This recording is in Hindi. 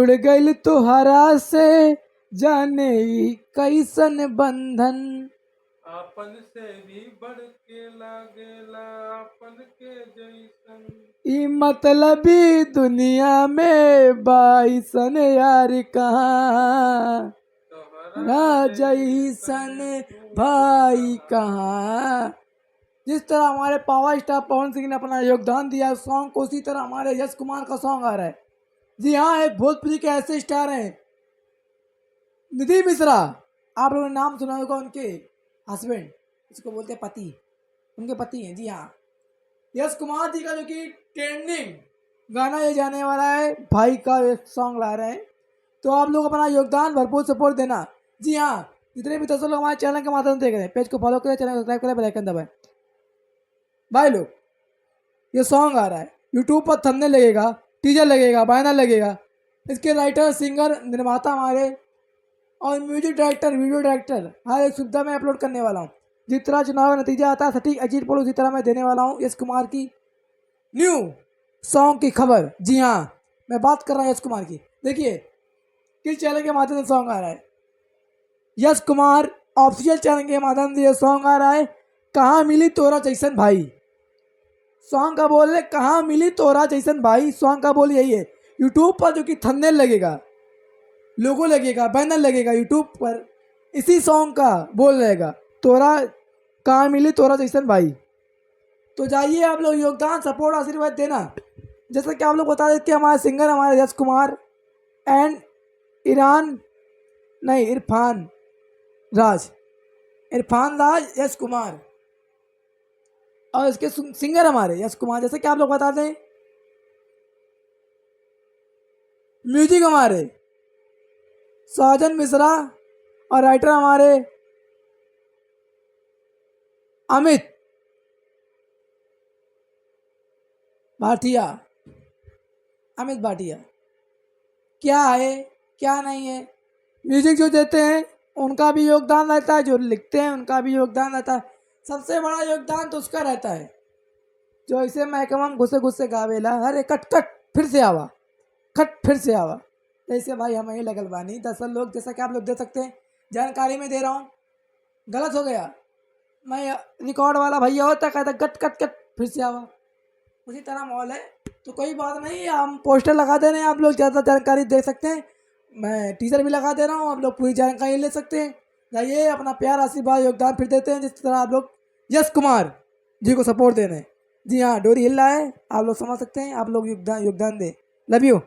जुड़ गइल तोहरा से जाने ई कैसन बंधन। आपन से भी बढ़ के लागेला आपन के जैसन। ई मतलबी दुनिया में बाइसन यार कहाँ, तोहरा जैसन भाई कहाँ। जिस तरह हमारे पावर स्टार पवन सिंह ने अपना योगदान दिया सॉन्ग को, उसी तरह हमारे यश कुमार का सॉन्ग आ रहा है। जी हाँ, एक भोजपुरी के ऐसे स्टार हैं निधि मिश्रा, आप लोगों ने नाम सुना होगा, उनके हस्बैंड, इसको बोलते हैं पति, उनके पति हैं। जी हाँ, यश कुमार जी का जो कि ट्रेंडिंग गाना ये जाने वाला है, भाई का एक सॉन्ग ला रहे हैं। तो आप लोग अपना योगदान भरपूर सपोर्ट देना। जी हाँ, जितने भी दोस्तों लोग हमारे चैनल के माध्यम से देख रहे हैं, पेज को फॉलो करें, चैनल को सब्सक्राइब करें, बेल आइकन दबाएं। भाई लोग, ये सॉन्ग आ रहा है, यूट्यूब पर थंबनेल लगेगा, टीजर लगेगा, बैनर लगेगा। इसके राइटर, सिंगर, निर्माता हमारे और म्यूजिक डायरेक्टर, वीडियो डायरेक्टर हर एक सुविधा में अपलोड करने वाला हूँ। जिस तरह चुनाव का नतीजा आता है सटीक अजीत पोल, उसी तरह मैं देने वाला हूँ यश कुमार की न्यू सॉन्ग की खबर। जी हाँ, मैं बात कर रहा हूँ यश कुमार की। देखिए किस चैनल के माध्यम से सॉन्ग आ रहा है, यश कुमार ऑफिशियल चैनल के माध्यम से ये सॉन्ग आ रहा है। कहाँ मिली तोरा जैसन भाई, सॉन्ग का बोल है कहाँ मिली तोरा जैसन भाई। सॉन्ग का बोल यही है। यूट्यूब पर जो कि थंबनेल लगेगा, लोगो लगेगा, बैनर लगेगा यूट्यूब पर, इसी सॉन्ग का बोल रहेगा, तोरा कहाँ मिली तोरा जैसन भाई। तो जाइए आप लोग योगदान, सपोर्ट, आशीर्वाद देना। जैसा कि आप लोग बता देते हैं, हमारे सिंगर हमारे यश कुमार एंड इरफान राज यश कुमार, और इसके सिंगर हमारे यश कुमार। जैसे कि आप लोग बता दें, म्यूजिक हमारे साजन मिश्रा और राइटर हमारे अमित भाटिया। क्या है क्या नहीं है, म्यूजिक जो देते हैं उनका भी योगदान रहता है, जो लिखते हैं उनका भी योगदान रहता है। सबसे बड़ा योगदान तो उसका रहता है जो इसे महकमम घुसे घुसे गावेला, अरे कट कट फिर से आवा, खट फिर से आवा। ऐसे भाई हम यही लगल बानी 10 लोग, जैसा कि आप लोग दे सकते हैं। जानकारी में दे रहा हूँ, गलत हो गया, मैं रिकॉर्ड वाला भैया होता कहता कट कट कट फिर से आवा, उसी तरह माहौल है। तो कोई बात नहीं, हम पोस्टर लगा दे रहे हैं, आप लोग ज़्यादा जानकारी दे सकते हैं। मैं टीजर भी लगा दे रहा हूँ, आप लोग पूरी जानकारी ले सकते हैं। जाइए अपना प्यार, आशीर्वाद, योगदान फिर देते हैं, जिस तरह आप लोग यश कुमार जी को सपोर्ट दे रहे हैं। जी हाँ, डोरी हिल रहा है, आप लोग समझ सकते हैं, आप लोग योगदान दें। Love you.